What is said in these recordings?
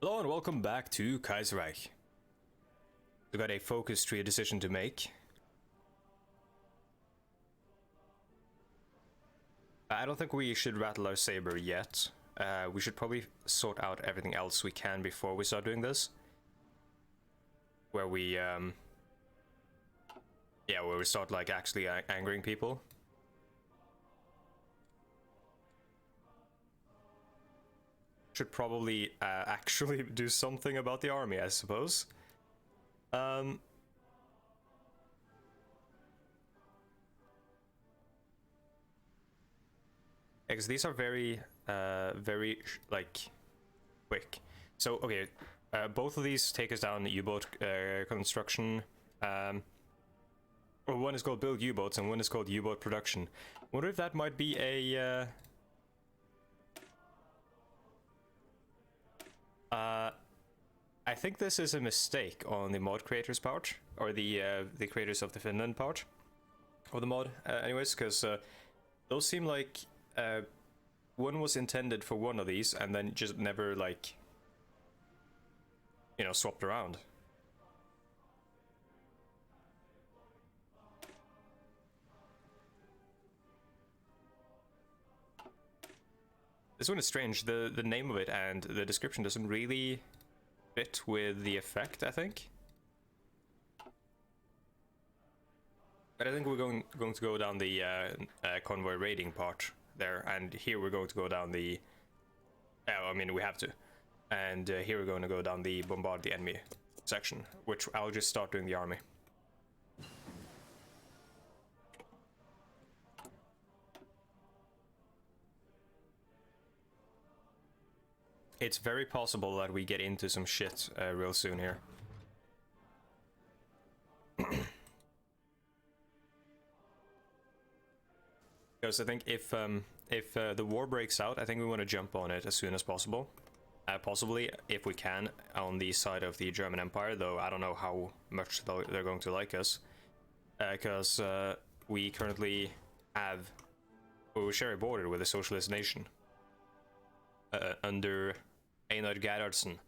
Hello and welcome back to Kaiserreich. We've got a focus tree decision to make. I don't think we should rattle our saber yet. We should probably sort out everything else we can before we start doing this. Where we, where we start like actually angering people. Should probably actually do something about the army, I suppose. Because these are very, like, quick. So, okay, both of these take us down the U-boat construction. Well, one is called build U-boats and one is called U-boat production. Wonder if that might be a... I think this is a mistake on the mod creators' part, or the creators of the Finland part of the mod, anyways, because those seem like one was intended for one of these and then just never, like, you know, swapped around. This one is strange. The name of it and the description doesn't really fit with the effect, I think. But I think we're going to go down the convoy raiding part there, and here we're going to go down the... I mean, we have to. And here we're going to go down the bombard the enemy section, which I'll just start doing the army. It's very possible that we get into some shit real soon here. Because I think if the war breaks out, I think we want to jump on it as soon as possible. Possibly, if we can, on the side of the German Empire, though I don't know how much they're going to like us. Because we currently have... we share a border with a socialist nation. Under Einar Gerhardsen,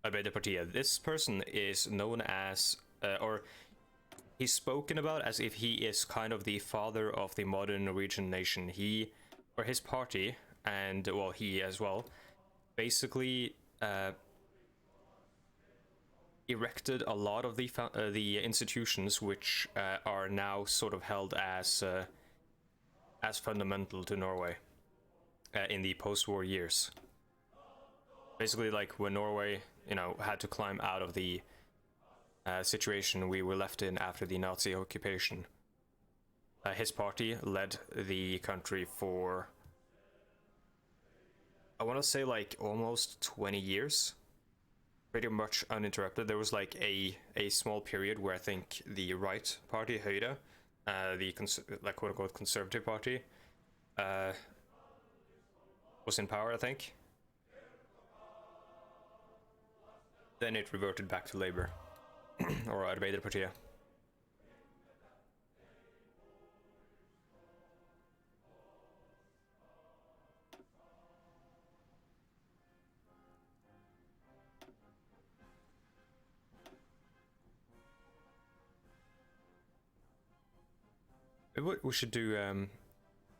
Arbeiderpartiet. This person is known as, or he's spoken about as if he is kind of the father of the modern Norwegian nation. He, or his party, and, well, he as well, basically erected a lot of the institutions which are now sort of held as fundamental to Norway in the post-war years. Basically, like when Norway, you know, had to climb out of the situation we were left in after the Nazi occupation. His party led the country for, I want to say, like almost 20 years, pretty much uninterrupted. There was like a small period where I think the right party, Hoi4, the like quote unquote conservative party, was in power, I think. Then it reverted back to Labour, or Arbeiderpartiet. We should do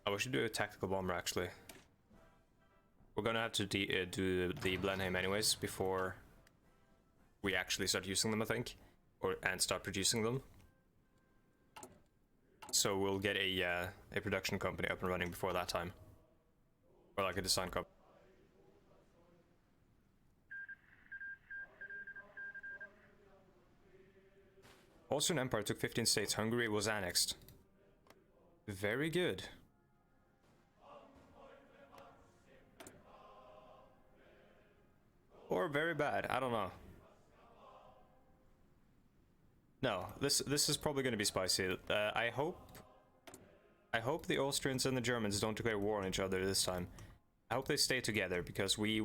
we should do a tactical bomber actually. We're gonna have to do the Blenheim anyways before we actually start using them, I think, and start producing them. So we'll get a production company up and running before that time, or like a design company. Austrian Empire took 15 states. Hungary was annexed. Very good. Or very bad. I don't know. No, this is probably going to be spicy. I hope the Austrians and the Germans don't declare war on each other this time. I hope they stay together because we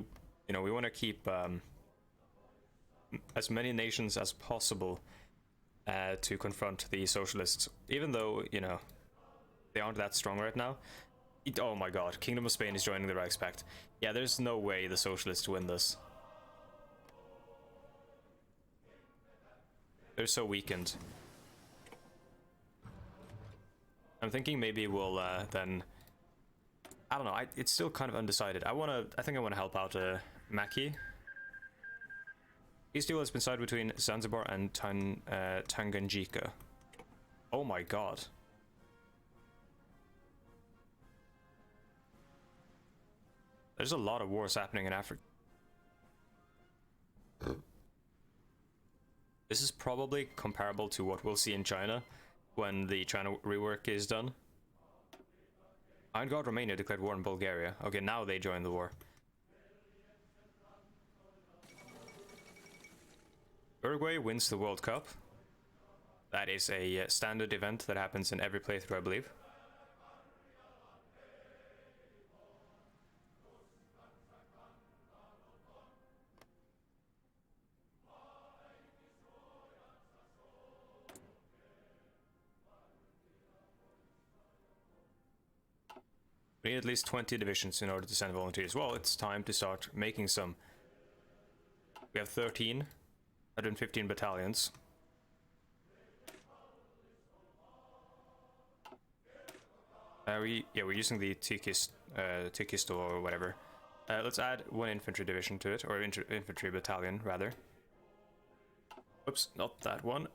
want to keep as many nations as possible to confront the socialists, even though, you know, they aren't that strong right now. Oh my god, Kingdom of Spain is joining the Reichspakt. Yeah, there's no way the socialists win this. They're so weakened. I'm thinking maybe we'll then... I don't know, it's still kind of undecided. I think I wanna help out Maki. East deal has been sided between Zanzibar and Tanganyika. Oh my god. There's a lot of wars happening in Africa. This is probably comparable to what we'll see in China when the China rework is done. Iron God Romania declared war on Bulgaria. Okay, now they join the war. Uruguay wins the World Cup. That is a standard event that happens in every playthrough, I believe. We need at least 20 divisions in order to send volunteers. Well, it's time to start making some. We have 115 battalions. We're using the Tikisto or whatever. Let's add 1 infantry division to it, or infantry battalion rather. Oops, not that one.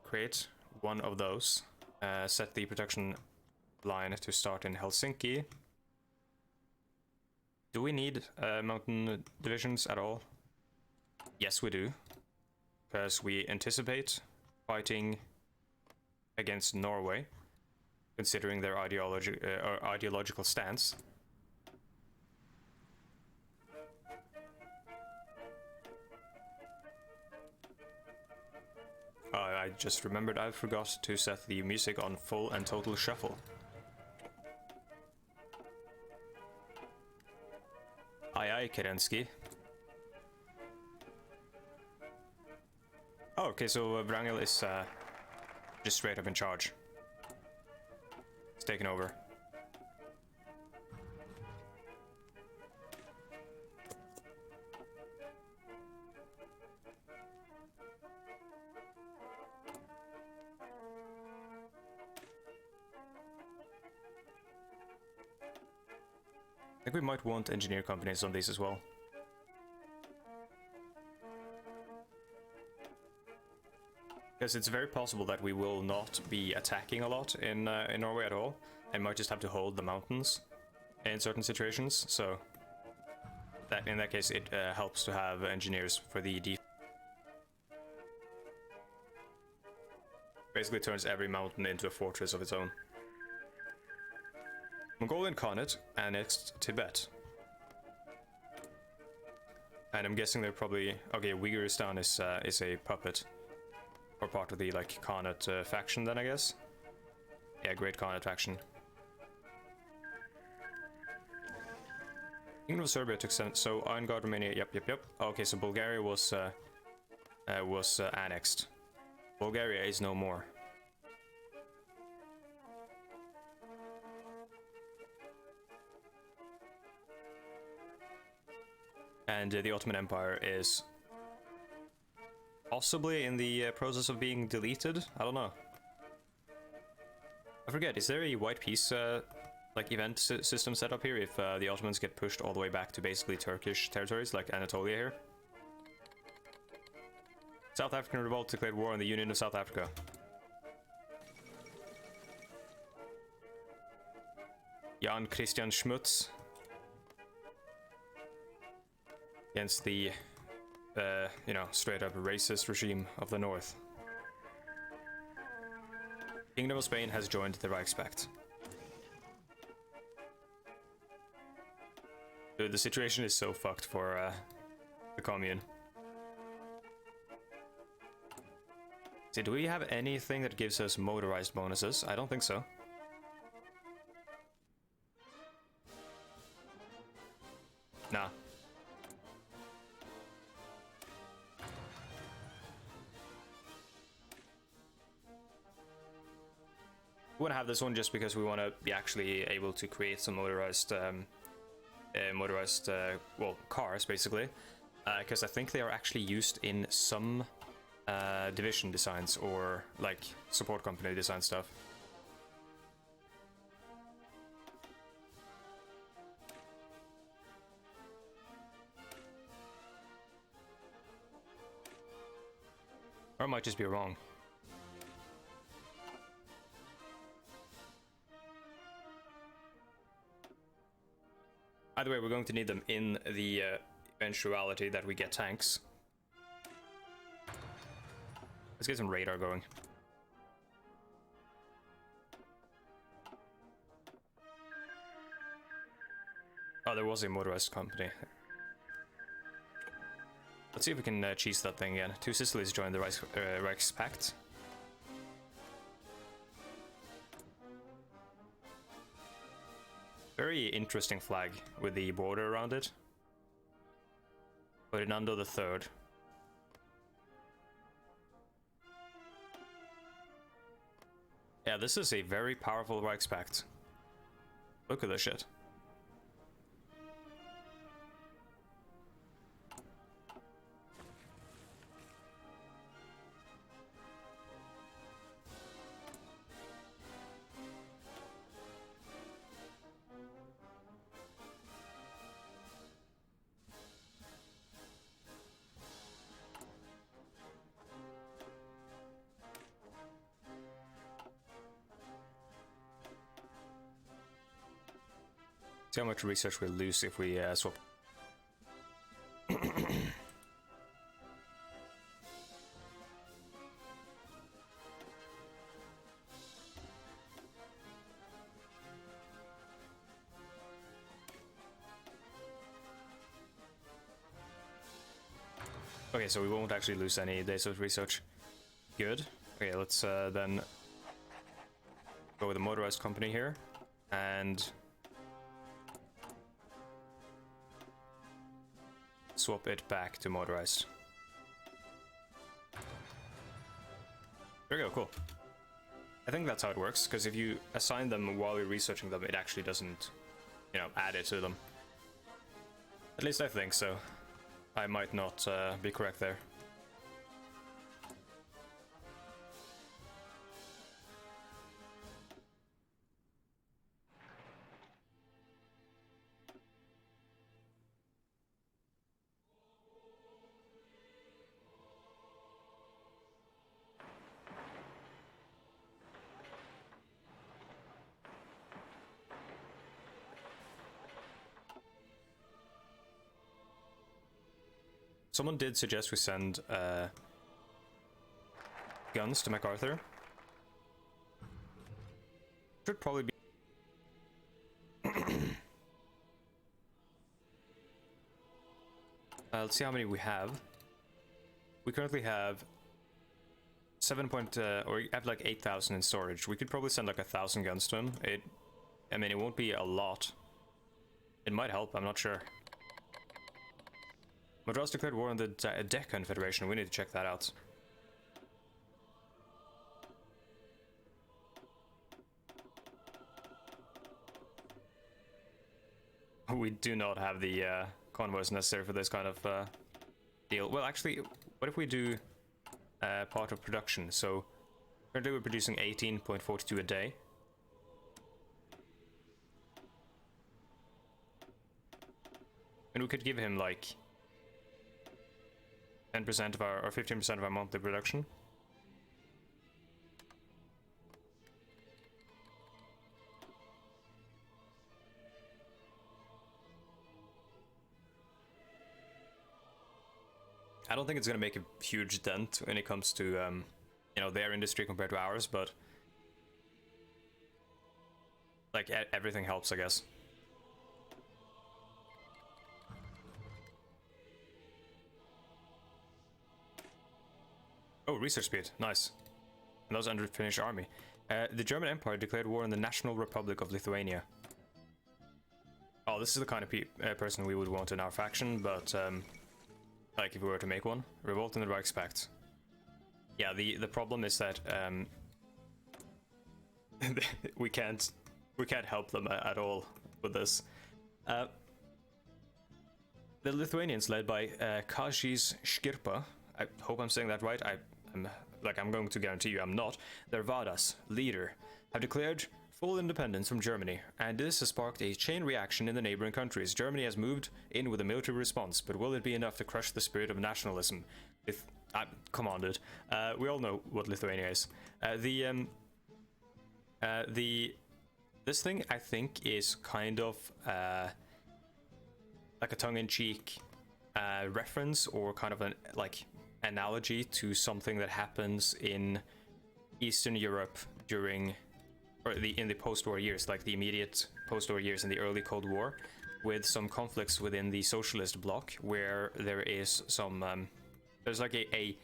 Create 1 of those. Set the production line to start in Helsinki. Do we need mountain divisions at all? Yes, we do. Because we anticipate fighting against Norway, considering their ideological stance. I just remembered I forgot to set the music on full and total shuffle. Aye, Kerensky. Oh, okay, so Wrangel is just straight up in charge. It's taken over. I think we might want engineer companies on these as well. Because it's very possible that we will not be attacking a lot in Norway at all, and might just have to hold the mountains in certain situations. So that in that case, it helps to have engineers for the defense. Basically turns every mountain into a fortress of its own. Mongolian Khanate annexed Tibet. And I'm guessing they're probably... Okay, Uyghuristan is a puppet. Or part of the, like, Khanate faction then, I guess. Yeah, Great Khanate faction. Kingdom of Serbia took 7... So, Iron God, Romania... Yep. Okay, so Bulgaria was annexed. Bulgaria is no more. And the Ottoman Empire is possibly in the process of being deleted. I don't know. I forget, is there a white peace like event system set up here if the Ottomans get pushed all the way back to basically Turkish territories like Anatolia here? South African revolt declared war on the Union of South Africa. Jan Christian Schmutz against the, you know, straight up racist regime of the North. Kingdom of Spain has joined the Reichspakt. Dude, the situation is so fucked for the commune. See, do we have anything that gives us motorized bonuses? I don't think so. Nah. We want to have this one just because we want to be actually able to create some motorized, well, cars basically, because I think they are actually used in some division designs or like support company design stuff. Or I might just be wrong. Either way, we're going to need them in the eventuality that we get tanks. Let's get some radar going. Oh, there was a motorized company. Let's see if we can cheese that thing again. Two Sicilies joined the Reichspakt. Very interesting flag with the border around it. Ferdinando the Third. Yeah, this is a very powerful Reichspakt. Look at this shit. See how much research we'll lose if we swap. Okay, so we won't actually lose any days of research. Good. Okay, let's then go with the motorized company here and swap it back to motorized. There we go, cool. I think that's how it works, because if you assign them while you're researching them, it actually doesn't, you know, add it to them. At least I think so. I might not be correct there. Someone did suggest we send guns to MacArthur. Should probably be. Let's see how many we have. We currently have 7 point, or we have like 8,000 in storage. We could probably send like 1,000 guns to him. I mean, it won't be a lot. It might help, I'm not sure. Madras declared war on the Deccan Federation. We need to check that out. We do not have the convoys necessary for this kind of deal. Well, actually, what if we do part of production? So currently we're producing 18.42 a day. And we could give him like 10% of our, or 15% of our monthly production. I don't think it's going to make a huge dent when it comes to, you know, their industry compared to ours, but like everything helps, I guess. Oh, research speed. Nice. And that was under Finnish army. The German Empire declared war on the National Republic of Lithuania. Oh, this is the kind of person we would want in our faction, but like if we were to make one. Revolt in the Reichspakt. Yeah, the problem is that we can't help them at all with this. The Lithuanians, led by Kazys Škirpa, I hope I'm saying that right. I'm going to guarantee you I'm not, their Vadas, leader, have declared full independence from Germany, and this has sparked a chain reaction in the neighboring countries. Germany has moved in with a military response, but will it be enough to crush the spirit of nationalism? Come on, dude. We all know what Lithuania is. This thing, I think, is kind of like a tongue-in-cheek reference, or kind of an analogy to something that happens in Eastern Europe during, or in the post-war years, like the immediate post-war years in the early Cold War, with some conflicts within the socialist bloc, where there is some there's like a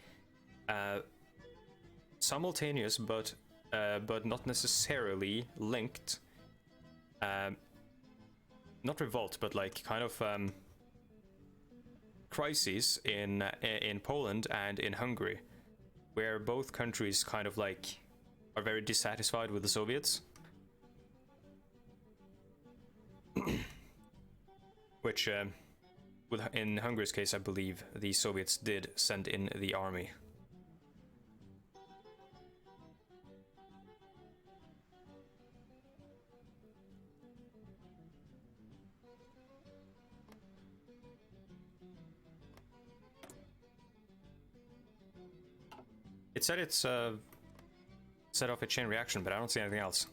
simultaneous but not necessarily linked, not revolt, but like kind of crises in Poland and in Hungary, where both countries kind of like are very dissatisfied with the Soviets, which in Hungary's case, I believe the Soviets did send in the army. It said it's set off a chain reaction, but I don't see anything else.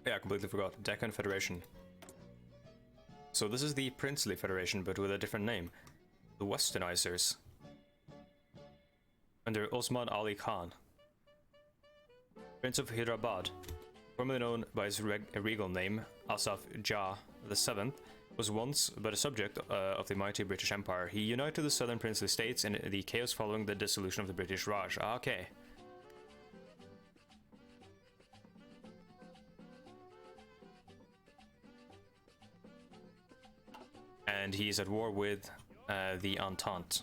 Yeah, I completely forgot. Deccan Federation. So this is the Princely Federation, but with a different name. The Westernizers. Under Osman Ali Khan, Prince of Hyderabad, formerly known by his regal name, Asaf Jah VII, was once but a subject of the mighty British Empire. He united the southern princely states in the chaos following the dissolution of the British Raj. Okay. And he's at war with the Entente.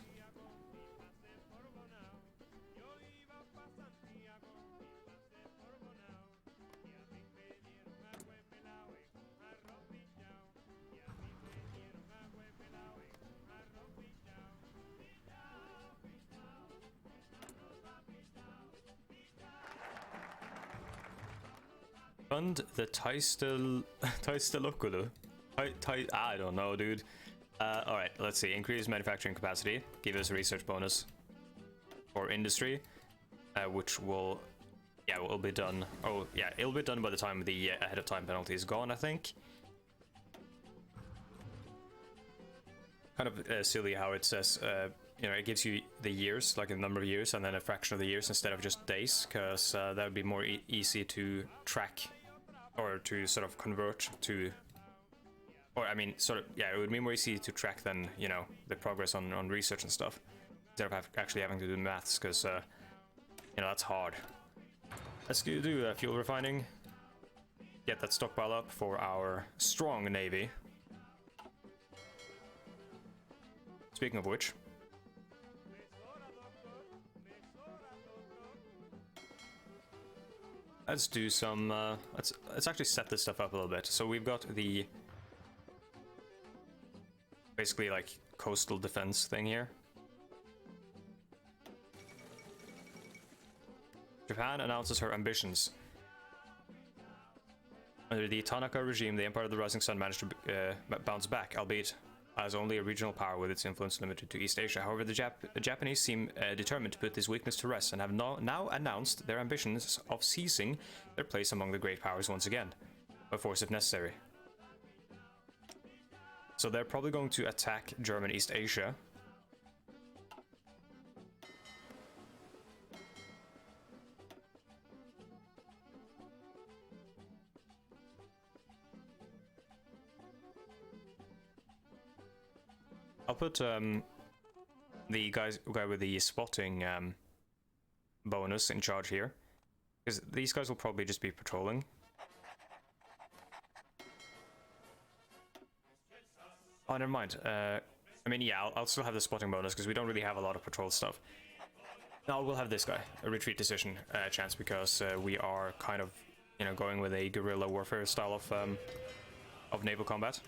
Fund the Taistelokulu. I don't know, dude. Alright, let's see. Increase manufacturing capacity. Give us a research bonus for industry, which will, yeah, will be done. Oh, yeah, it'll be done by the time the ahead of time penalty is gone, I think. Kind of silly how it says, you know, it gives you the years, like a number of years, and then a fraction of the years instead of just days, because that would be more easy to track, or to sort of convert to. Or, I mean, sort of, yeah, it would be more easy to track than, you know, the progress on research and stuff, instead of actually having to do maths, because, you know, that's hard. Let's do fuel refining, get that stockpile up for our strong navy. Speaking of which, let's do some, let's actually set this stuff up a little bit. So we've got the basically like coastal defense thing here. Japan announces her ambitions. Under the Tanaka regime, the Empire of the Rising Sun managed to bounce back, albeit as only a regional power with its influence limited to East Asia. However, the Japanese seem determined to put this weakness to rest and have now announced their ambitions of seizing their place among the great powers once again, by force if necessary. So they're probably going to attack German East Asia. I'll put the guy with the spotting bonus in charge here, because these guys will probably just be patrolling. Oh, never mind. I mean, yeah, I'll still have the spotting bonus because we don't really have a lot of patrol stuff. No, we'll have this guy, a retreat decision chance, because we are kind of, you know, going with a guerrilla warfare style of naval combat.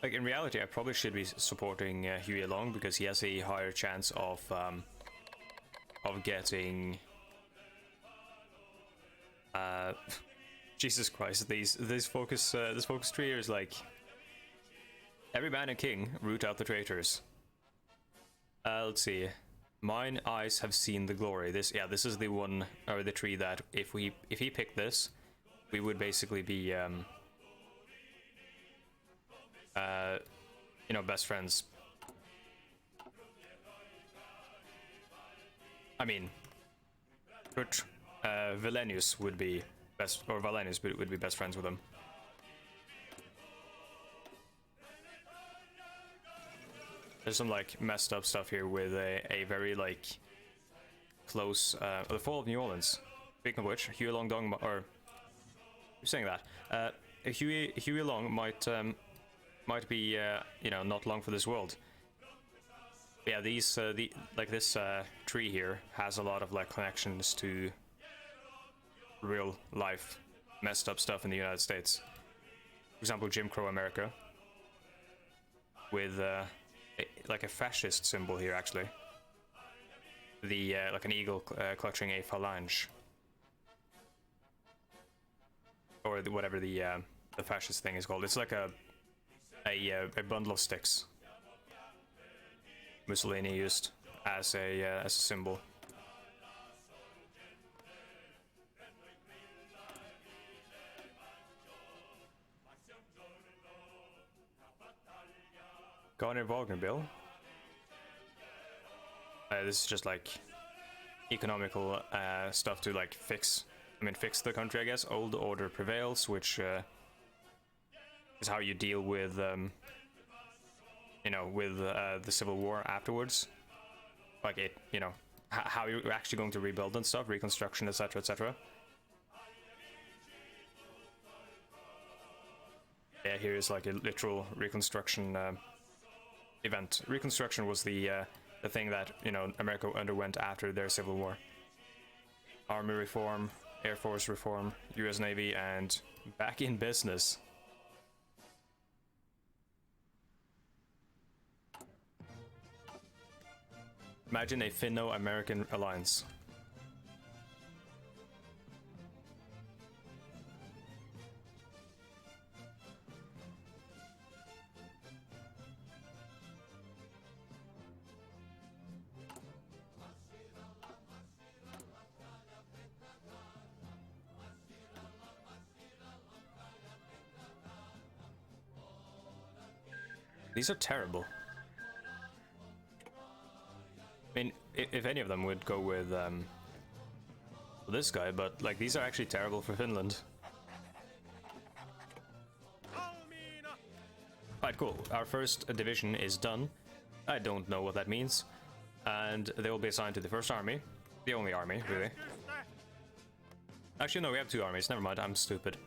Like, in reality, I probably should be supporting Huey Long because he has a higher chance of getting Jesus Christ, this focus tree is like every man and king, root out the traitors. Let's see. Mine eyes have seen the glory. This is the one, or the tree that if he picked this, we would basically be you know, best friends. I mean, but Valenius would be best, or Valenius would be best friends with him. There's some like messed up stuff here with a very like close the fall of New Orleans. Speaking of which, Huey Long Dong, or you're saying that Huey Long might be you know, not long for this world. Yeah, these this tree here has a lot of like connections to real life messed up stuff in the United States. For example, Jim Crow America, with like a fascist symbol here actually. The like an eagle clutching a phalange, or whatever the fascist thing is called. It's like a bundle of sticks Mussolini used as a symbol. Garner Wagner bill. This is just like economical stuff to like fix the country, I guess. Old order prevails, which is how you deal with you know, with the civil war afterwards. Like it, you know, how you're actually going to rebuild and stuff, reconstruction, etc., etc. Yeah, here's like a literal reconstruction event. Reconstruction was the thing that, you know, America underwent after their civil war. Army reform, Air Force reform, US Navy, and back in business. Imagine a Finno-American alliance. These are terrible. I mean, if any of them would go with this guy, but like these are actually terrible for Finland. Alright, cool. Our first division is done. I don't know what that means. And they will be assigned to the first army. The only army, really. Actually, no, we have two armies. Never mind, I'm stupid.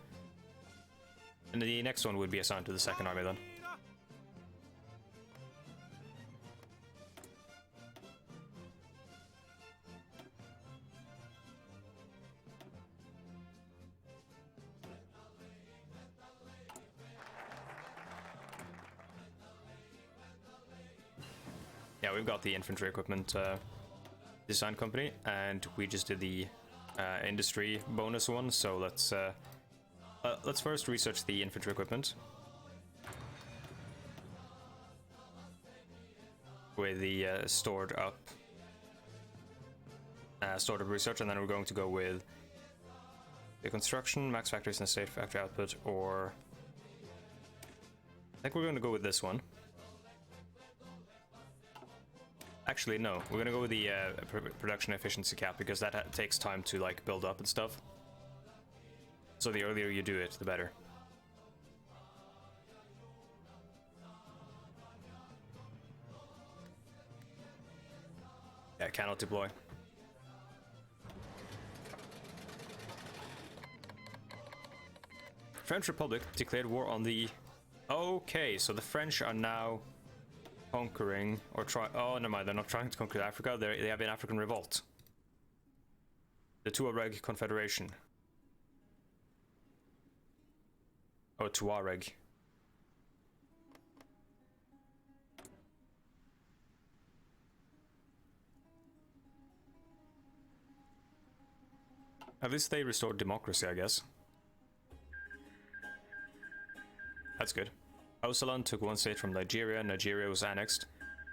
And the next one would be assigned to the second army then. Yeah, we've got the infantry equipment design company, and we just did the industry bonus one. So let's first research the infantry equipment with the stored up sort of research, and then we're going to go with the construction, max factories and state factory output, or I think we're going to go with this one. Actually, no, we're going to go with the production efficiency cap, because that takes time to like build up and stuff. So the earlier you do it, the better. Yeah, cannot deploy. French Republic declared war on the... Okay, so the French are now conquering, or try... Oh, never mind, they're not trying to conquer Africa, they have an African revolt. The Tuareg Confederation. Oh, Tuareg. At least they restored democracy, I guess. That's good. Osalan took one state from Nigeria. Nigeria was annexed.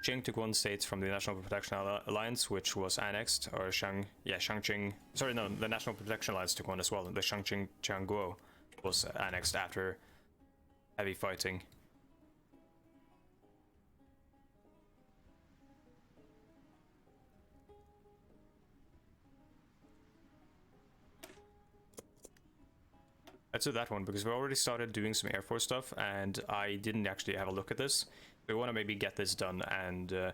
Qing took one state from the National Protection Alliance, which was annexed. Or Shangqing. Sorry, no, the National Protection Alliance took one as well. The Shangqing Jianguo was annexed after heavy fighting. Let's do that one, because we already started doing some Air Force stuff, and I didn't actually have a look at this. We want to maybe get this done and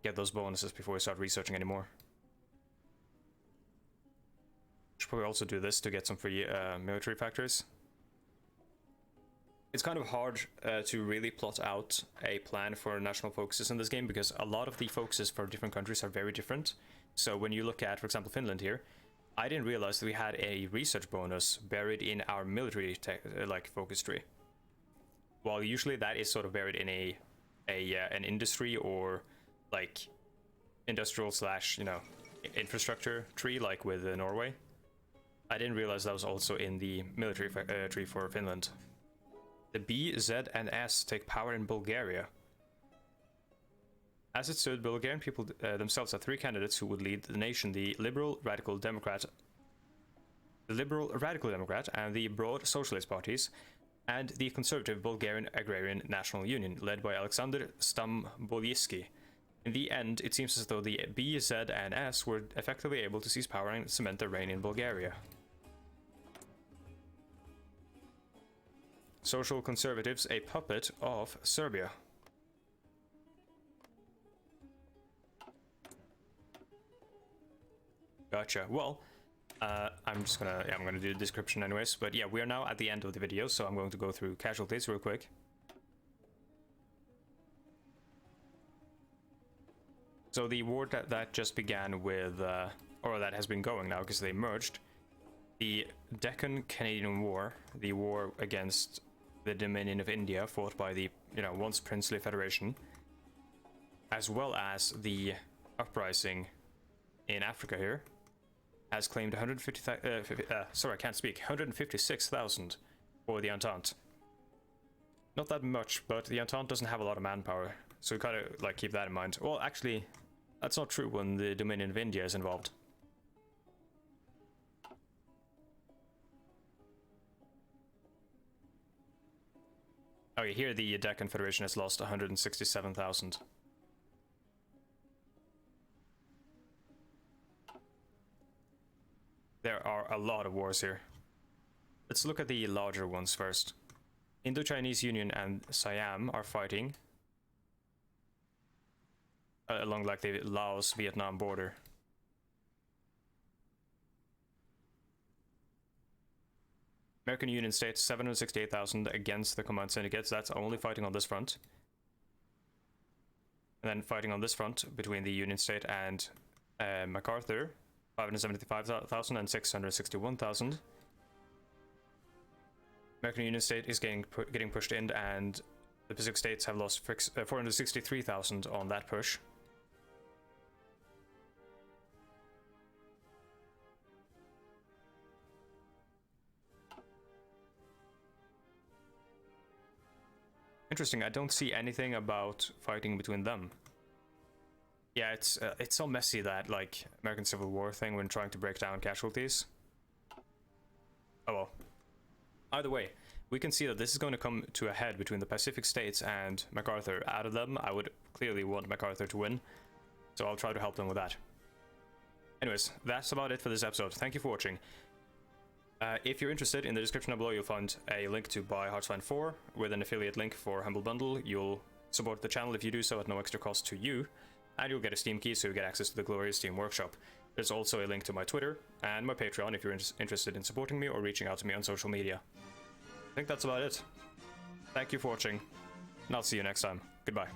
get those bonuses before we start researching anymore. Should probably also do this to get some free military factors. It's kind of hard to really plot out a plan for national focuses in this game, because a lot of the focuses for different countries are very different. So when you look at, for example, Finland here, I didn't realize that we had a research bonus buried in our military like focus tree. While usually that is sort of buried in an industry or like industrial slash, you know, infrastructure tree, like with Norway. I didn't realize that was also in the military tree for Finland. The B, Z, and S take power in Bulgaria. As it stood, Bulgarian people themselves had three candidates who would lead the nation: the Liberal Radical Democrat, and the Broad Socialist parties, and the conservative Bulgarian Agrarian National Union, led by Alexander Stambolijski. In the end, it seems as though the B, Z, and S were effectively able to seize power and cement their reign in Bulgaria. Social conservatives, a puppet of Serbia. Gotcha. Well, I'm gonna do the description anyways, but yeah, we are now at the end of the video, so I'm going to go through casualties real quick. So the war that just began with, or that has been going now because they merged, the Deccan Canadian War, the war against the Dominion of India, fought by the, you know, once princely federation, as well as the uprising in Africa here, has claimed 156,000 for the Entente. Not that much, but the Entente doesn't have a lot of manpower, so we gotta like keep that in mind. Well, actually, that's not true when the Dominion of India is involved. Okay, here the Deccan Federation has lost 167,000. There are a lot of wars here. Let's look at the larger ones first. Indo-Chinese Union and Siam are fighting along like the Laos-Vietnam border. American Union states 768,000 against the Command Syndicates. That's only fighting on this front. And then fighting on this front between the Union State and MacArthur, 575,000 and 661,000. American Union State is getting pushed in, and the Pacific States have lost 463,000 on that push. Interesting, I don't see anything about fighting between them. Yeah, it's so messy, that like American Civil War thing when trying to break down casualties. Oh well. Either way, we can see that this is going to come to a head between the Pacific States and MacArthur. Out of them, I would clearly want MacArthur to win, so I'll try to help them with that. Anyways, that's about it for this episode. Thank you for watching. If you're interested, in the description below you'll find a link to buy Hearthstone 4 with an affiliate link for Humble Bundle. You'll support the channel if you do so at no extra cost to you, and you'll get a Steam key so you get access to the glorious Steam Workshop. There's also a link to my Twitter and my Patreon if you're interested in supporting me or reaching out to me on social media. I think that's about it. Thank you for watching, and I'll see you next time. Goodbye.